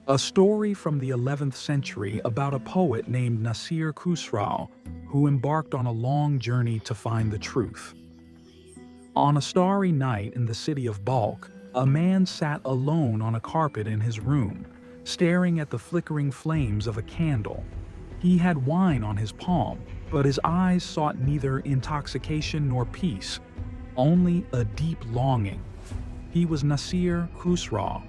A story from the 11th century about a poet named Nasir Khusraw who embarked on a long journey to find the truth. On a starry night in the city of Balkh, a man sat alone on a carpet in his room, staring at the flickering flames of a candle. He had wine on his palm, but his eyes sought neither intoxication nor peace, only a deep longing. He was Nasir Khusraw,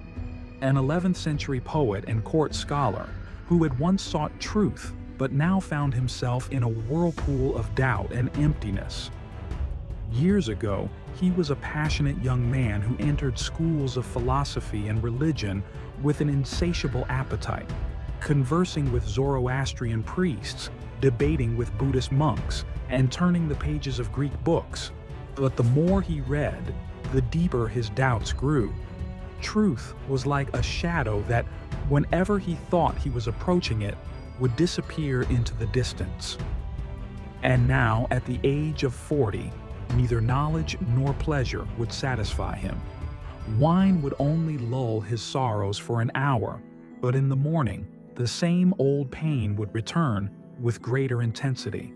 an 11th century poet and court scholar who had once sought truth but now found himself in a whirlpool of doubt and emptiness. Years ago, he was a passionate young man who entered schools of philosophy and religion with an insatiable appetite, conversing with Zoroastrian priests, debating with Buddhist monks, and turning the pages of Greek books. But the more he read, the deeper his doubts grew. Truth was like a shadow that, whenever he thought he was approaching it, would disappear into the distance. And now, at the age of 40, neither knowledge nor pleasure would satisfy him. Wine would only lull his sorrows for an hour, but in the morning, the same old pain would return with greater intensity.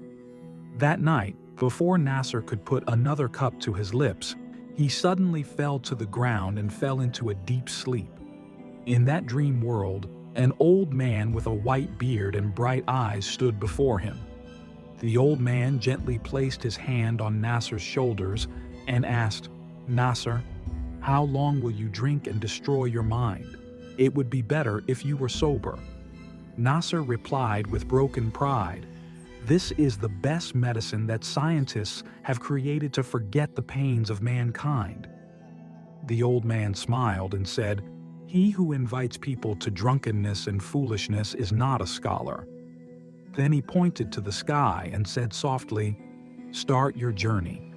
That night, before Nasser could put another cup to his lips, he suddenly fell to the ground and fell into a deep sleep. In that dream world, an old man with a white beard and bright eyes stood before him. The old man gently placed his hand on Nasser's shoulders and asked, "Nasser, how long will you drink and destroy your mind? It would be better if you were sober." Nasser replied with broken pride, "This is the best medicine that scientists have created to forget the pains of mankind." The old man smiled and said, "He who invites people to drunkenness and foolishness is not a scholar." Then he pointed to the sky and said softly, "Start your journey."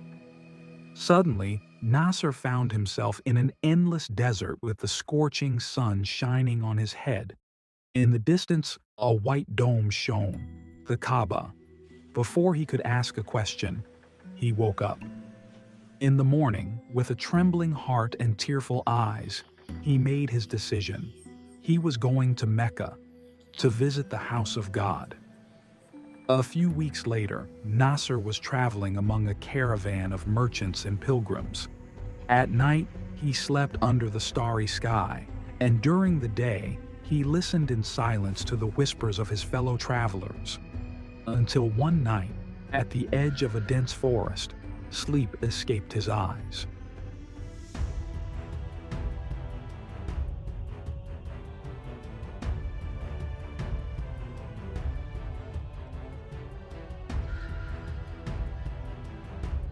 Suddenly, Nasser found himself in an endless desert with the scorching sun shining on his head. In the distance, a white dome shone, the Kaaba. Before he could ask a question, he woke up. In the morning, with a trembling heart and tearful eyes, he made his decision. He was going to Mecca, to visit the house of God. A few weeks later, Nasser was traveling among a caravan of merchants and pilgrims. At night, he slept under the starry sky, and during the day, he listened in silence to the whispers of his fellow travelers. Until one night, at the edge of a dense forest, sleep escaped his eyes.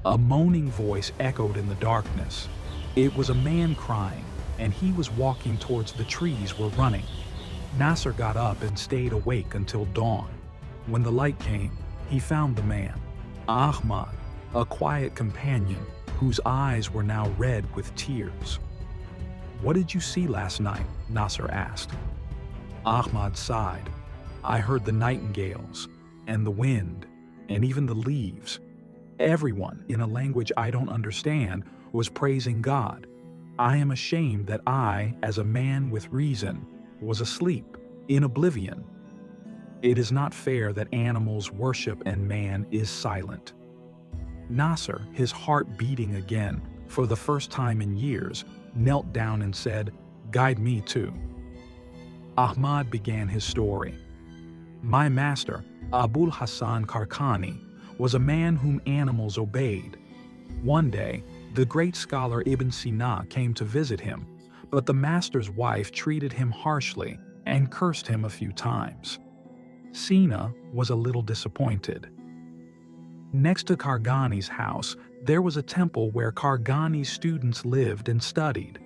A moaning voice echoed in the darkness. It was a man crying, and he was walking towards the trees were running. Nasser got up and stayed awake until dawn. When the light came, he found the man, Ahmad, a quiet companion whose eyes were now red with tears. "What did you see last night?" Nasser asked. Ahmad sighed. "I heard the nightingales, and the wind, and even the leaves. Everyone, in a language I don't understand, was praising God. I am ashamed that I, as a man with reason, was asleep, in oblivion. It is not fair that animals worship and man is silent." Nasser, his heart beating again, for the first time in years, knelt down and said, "Guide me too." Ahmad began his story. "My master, Abul Hassan Kharaqani, was a man whom animals obeyed. One day, the great scholar Ibn Sina came to visit him, but the master's wife treated him harshly and cursed him a few times. Sina was a little disappointed. Next to Kharaqani's house, there was a temple where Kharaqani's students lived and studied.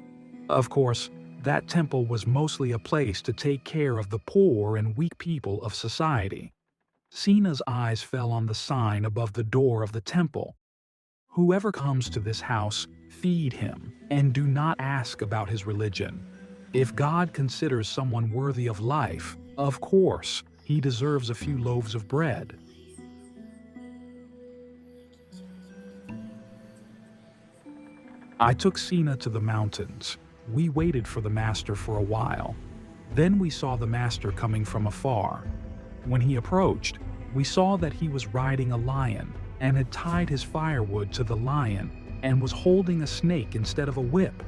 Of course, that temple was mostly a place to take care of the poor and weak people of society. Sina's eyes fell on the sign above the door of the temple. "Whoever comes to this house, feed him, and do not ask about his religion. If God considers someone worthy of life, of course, he deserves a few loaves of bread." I took Sina to the mountains. We waited for the master for a while. Then we saw the master coming from afar. When he approached, we saw that he was riding a lion and had tied his firewood to the lion and was holding a snake instead of a whip.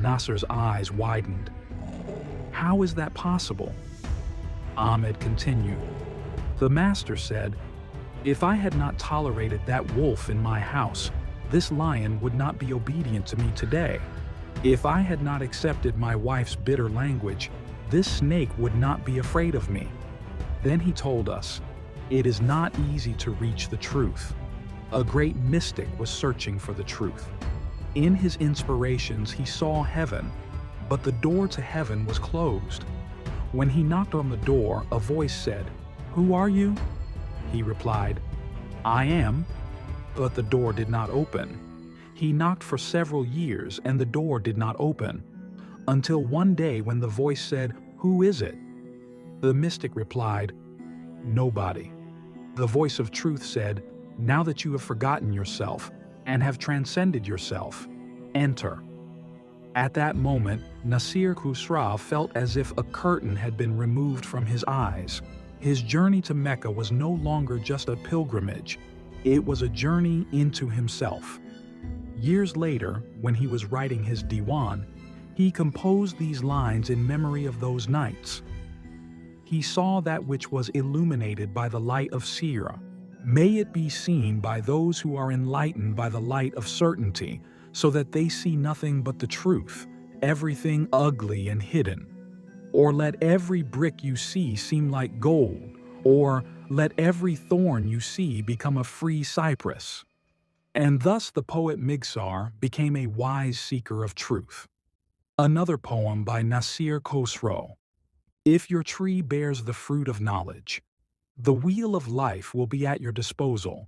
Nasser's eyes widened. How is that possible? Ahmad continued. The master said, if I had not tolerated that wolf in my house, this lion would not be obedient to me today. If I had not accepted my wife's bitter language, this snake would not be afraid of me. Then he told us, it is not easy to reach the truth. A great mystic was searching for the truth. In his inspirations, he saw heaven, but the door to heaven was closed. When he knocked on the door, a voice said, "Who are you?" He replied, "I am," but the door did not open. He knocked for several years and the door did not open, until one day when the voice said, "Who is it?" The mystic replied, "Nobody." The voice of truth said, "Now that you have forgotten yourself and have transcended yourself, enter." At that moment, Nasir Khusraw felt as if a curtain had been removed from his eyes. His journey to Mecca was no longer just a pilgrimage. It was a journey into himself. Years later, when he was writing his diwan, he composed these lines in memory of those nights. He saw that which was illuminated by the light of Sirah. May it be seen by those who are enlightened by the light of certainty, so that they see nothing but the truth, everything ugly and hidden. Or let every brick you see seem like gold, or let every thorn you see become a free cypress. And thus the poet Migsar became a wise seeker of truth. Another poem by Nasir Khosrow. If your tree bears the fruit of knowledge, the wheel of life will be at your disposal.